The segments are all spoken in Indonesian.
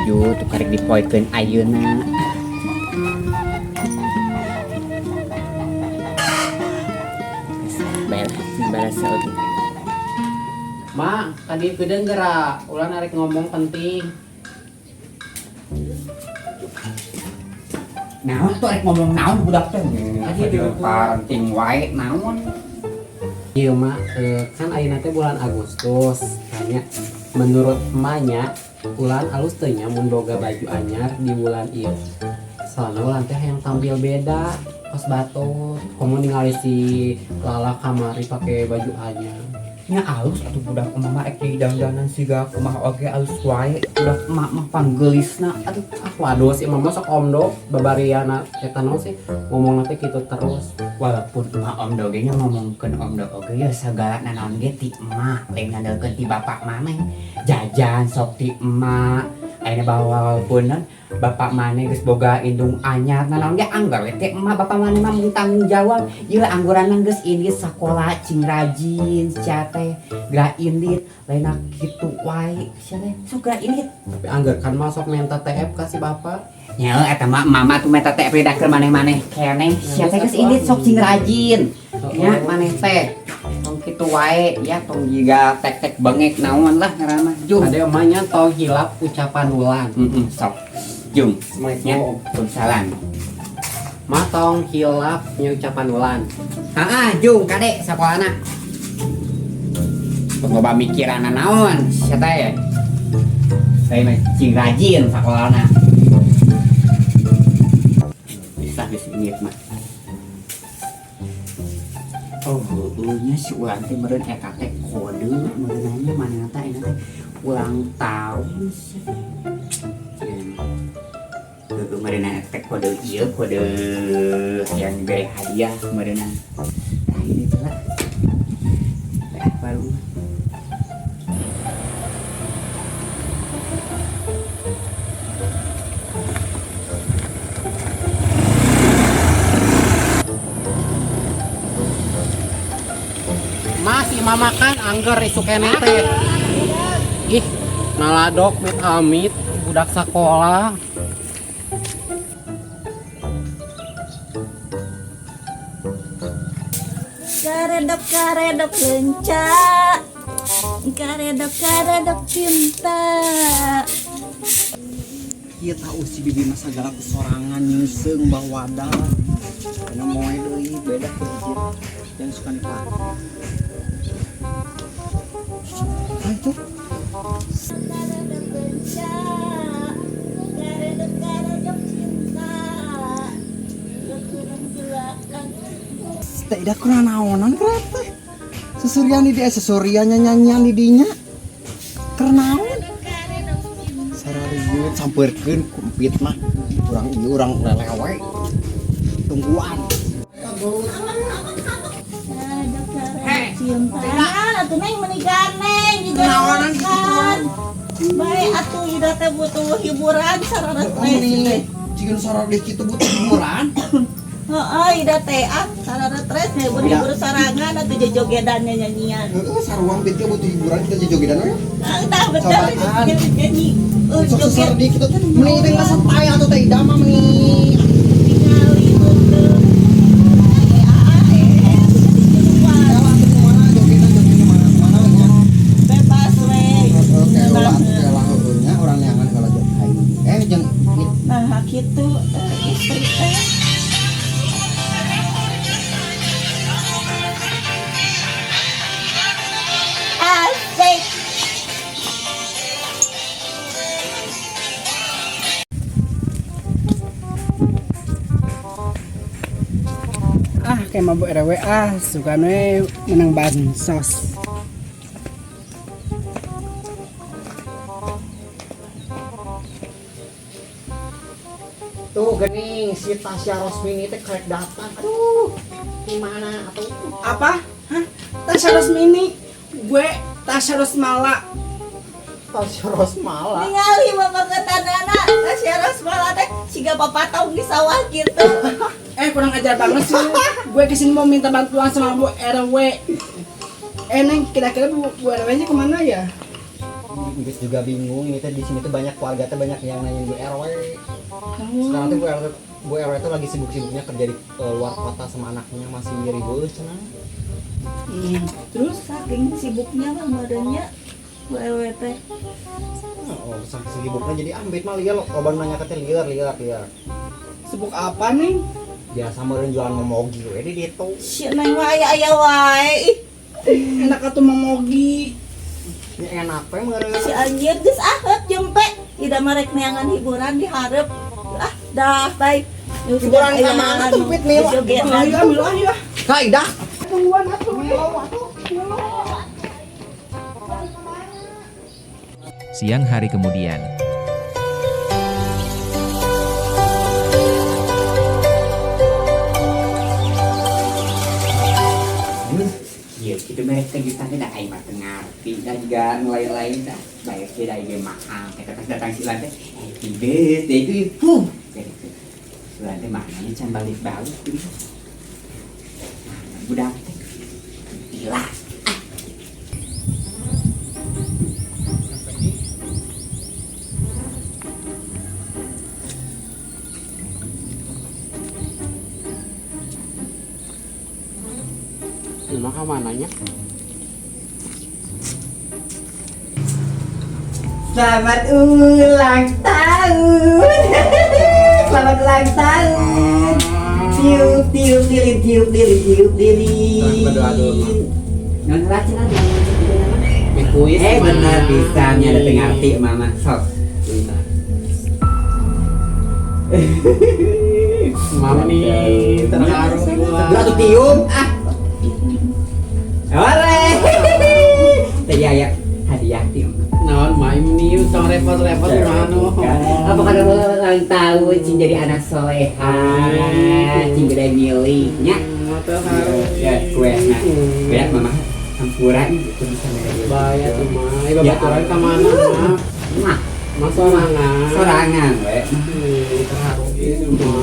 baju tuh karek dipoikeun ayeuna. Beres oge. Ma, tadi kedeung geura, ulah narek ngomong penting. Naon tuh rek ngomong naon budak teh? Tadi penting wae naon? Iya mak, kan ayeuna teh bulan Agustus. Tanya, menurut emaknya bulan alus teh nya mun boga baju anyar di bulan ieu. Soalnya bulan teh yang tampil beda pas batur. Kamu ningali si Lala kamari pakai baju anyar. Nya alus atuh budak mama rek di dandanan siga kumaha oge alus wae. Budak emak mah panggeulisna. Aduh, waduh si mama sok omdo babariana eta naon sih ngomong nanti gitu terus. Walaupun emak omdo ge nya ngomongkeun omdo oge ya sagala naon ge ti emak, lain ngandalkeun ti bapak maneh. Jajan sok ti emak. Ayeuna walaupun bapak maneh geus boga indung anyar naon ge anggar we teh emak bapak maneh mah mun tanggung jawab. Ieu angguranna geus indit sakola cing rajin sia teh gra indit lainna kitu wae sia teh sok gra indit. Tapi anggar kan masuk minta TF kasih bapak. Ya eta mah mama tuh minta teh bedakeun maneh-maneh keneh sia teh geus indit sok cing rajin. Ya maneh teh tong kitu wae ya tong jiga tek-tek bengek naon lah ngaranna Jung. Ada emangnya tong hilap ucapan ulan. Sok Jung. Assalamualaikum. Waalaikumsalam. Ma tong hilap nya ucapan ulan. Jung kade sakolana. Pengoba mikiran naon sia teh. Saya mah cing rajin sakolana. Bisa disingit mah. Oh, nya si ulang teh meureun eta teh kode meunanya manehna teh eta teh ulang tahun sih. Meunana teh kode ieu kode yang beri hadiah meunana. Nah ini tuh lah. Baru Masih mama kan angger isu keneh teh. Ih, naladok mit amit budak sekolah. Karedok lenca, karedok cinta. Ieu tahu si bibi mah sagala kesorangan nyeuseung bah wadah. Karena moe deui beda hiji yang suka dipakai. Itu Karedok lenca, karedok cinta. Kurang belakang. tidak kurang naonan kereta. Sesurian di dia, sesuriannya nyanyian di dinya. Kernaon? Sarariut sampeurkeun kumpit mah. Urang ieu urang lelewe. Tungguan. Cinta, atuh neng menikah neng di jalan kan. Baik atuh ida teh butuh hiburan sarana stres. Jika sarana kitu butuh hiburan. Heeh, ida teh sarana stres hibur sarangan atuh jogedannya nyanyian. Heeh, saruang bitnya butuh hiburan kita jogedan we. Tah betul nyanyi. Sok Joget sardi kitu teh meni teh santai atuh teh ida mah meni. ningali betul. Bebas we. Orang yang kalau jogain jeung Nah, kitu istri teh asik. Kayak mabuk RW suka menang bansos. Tuh gening si Tasya Rosmini teh karek datang. Aduh, gimana atuh? Apa? Hah? Tasya Rosmini? Gue Tasya Rosmala. Tasya Rosmala. Ningali bapak ketanana Tasya Rosmala teh siga papatong di sawah gitu. Kurang ajar banget sih lu. Gue kesini mau minta bantuan sama Bu RW. Neng, kira-kira Bu RW nya kemana ya? Inggris juga bingung ini teh di sini tuh banyak keluarga teh banyak yang nanyain Bu RW. Sekarang tuh Bu RW tuh lagi sibuk-sibuknya kerja di luar kota sama anaknya masih ribut cenah. Terus saking sibuknya mah badannya Bu Ewe teh. Oh, sampai sibuknya jadi ambit mah liar loba nanya ke teh liar. Sibuk apa nih? Biasa meureun jualan momogi we di ditu. Si Neng mah aya wae. Ih, Enak atuh memogi. Nya enak we meureun. si anjir geus aheut jempe. Ida marek neangan hiburan dihareup. Ah, dah baik. Hiburan ka mana tuh Pit nih? Ambil ah ya. Kaidah. Tungguan atuh. Siang hari kemudian, Iya, kita mereka kita tidak aing mah ngerti dan juga lain-lain dah. Bayar kita ge mahal. Kita pas datang si lantai, tibet itu. Lantai mana nih can balik-balik tuh. Budak teh. Gila. Emang ke mananya? Selamat ulang tahun. Selamat ulang tahun. Tiup tiup lilin tiup lilin tiup lilin. Berdoa dulu. Non racun Kuis benar bisa nya ada ngerti mama sok. Mama nih terharu. Batu tiup ah. Ore. Tadi aya hadiah tiup. Naon main nih tong repot-repot mano. Apa kada ulang tahun cing jadi anak soleha, cing gede milihnya. Terharu. Ya kue nah. Kue mama campuran gitu bisa mereka. Bahaya tuh mah. Ibu Ya, baturan ke mana mah? Mah, Mas sorangan. sorangan we. Terharu itu mah.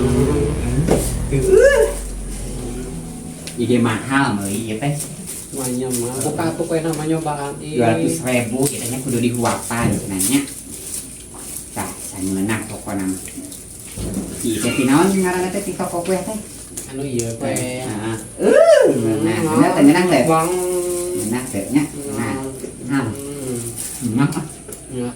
Ide mahal meuli ieu teh. Semuanya mah. Buka tuh kue namanya bahan 200.000 kitanya kudu dihuapan cenanya. Tah, sanyeunah pokona mah. Ieu teh tinaon ngaranna teh ti toko kue teh? Anu iya kue. Nah, bener teh nyeunah teh. Bang. Nyeunah teh nya. Nah, nah. Ya.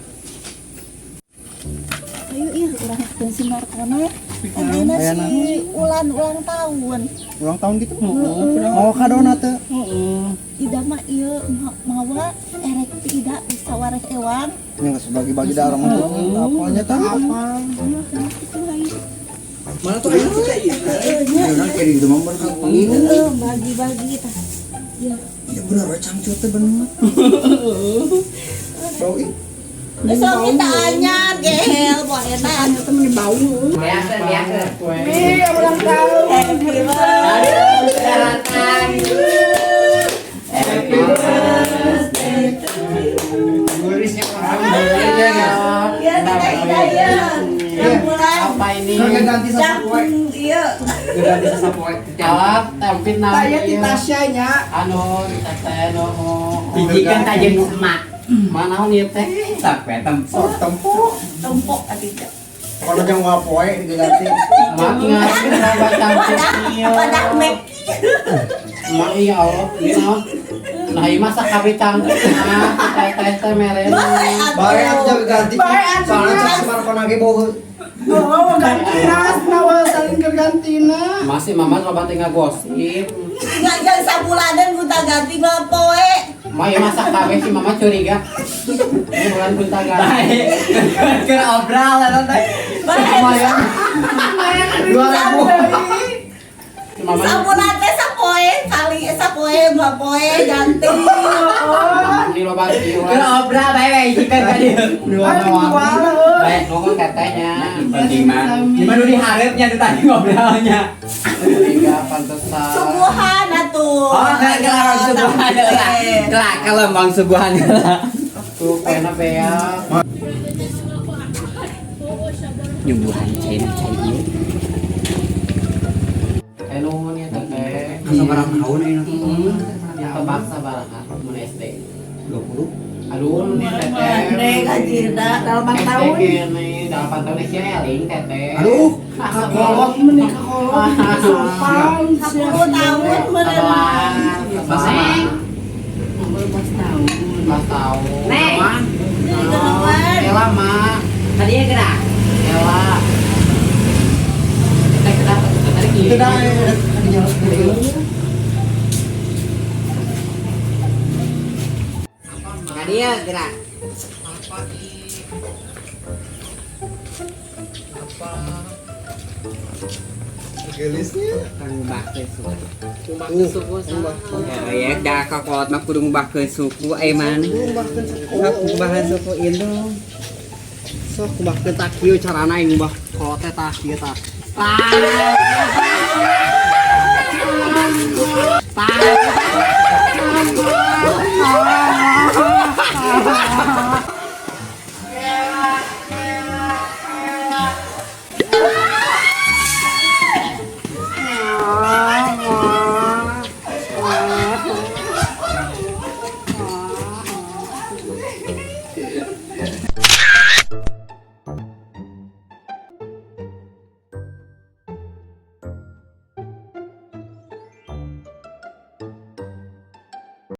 Ayo iya urang si Markona. Ayeuna si ulan ulang tahun. Ulang tahun gitu. Mau kadona teh. Ida mah ieu mawa erek ti Ida sawareh ewang. Yang sebagi-bagi darah mah apanya teh? Apa? Mana tuh ayo kita ieu. Udah kayak di rumah Bagi-bagi tah. Ya. Ya bener we cangcut teh bener. Bau ih. Besok kita anyar gehel poe enak. Temen bau. Biasa. Kue. Ulang tahun. Happy birthday. Selamat Happy birthday to you. Gurisnya Ya Ida ya. Yang mulai Apa ini? Ganti yang iya. ganti sasapoe. Alat tempit nama Saya di Tasya nya. Anu teteh no. Bijikan tajem emak. Mana nih teh? Sampai tempur. Tumpuk adika. Kalau jam ngapoe diganti. Mak ingat kenapa cantik Padak mek. Mak iya Allah, ini no. Nah ini masa kabit cantik. Nah, teteh meren. Bae atuh ganti. Bae atuh. Soalnya cek si Markona ge beuheut. Oh, ganti nas nawal saling kegantina. Masih mama coba tinggal gosip. Ngajan sabulanan gunta ganti mah poe. Mak iya masa kabit si mama curiga. Ini bulan gunta ganti. Ke obral lah teh. Lumayan. 2000. Si mama Sabulan teh sapoe kali sapoe mah poe ganti. ini lo bagi Ke obral bae jikan ka dieu. Baik, ngomong katanya. Penting mah. Gimana diharapnya tuh tadi ngobrolnya. Curiga pantesan. Subuhan atuh. Oh, kelak subuhan lah. Kelak kalau bang subuhan lah. Tuh pena ya. Nyumbuhan cair ieu. Nuhun ya teteh. Asa barang tahun ini. Ya kebaksa barahan mun SD. 20. Aduh, nih teteh. Mandek anjir dah 8 tahun. Ini 8 tahun si Eling teteh. Aduh, Kakolot menikah kolot sopan 10 tahun beneran. Neng. 12 tahun. 14 tahun. Neng. Ini gerawan. Ela mak. Tadi ya gerak. Ela. Teh kenapa tuh tadi gini? itu dah ada Tadi ya gerak. gelisnya. Kang ngubah ke suku. Ya dah kakolot mah kudu ngubah ke suku man. Sok ngubah suku itu. Sok kubah ke tak kieu carana yang ngubah kolot teh tah kieu tah. Ah.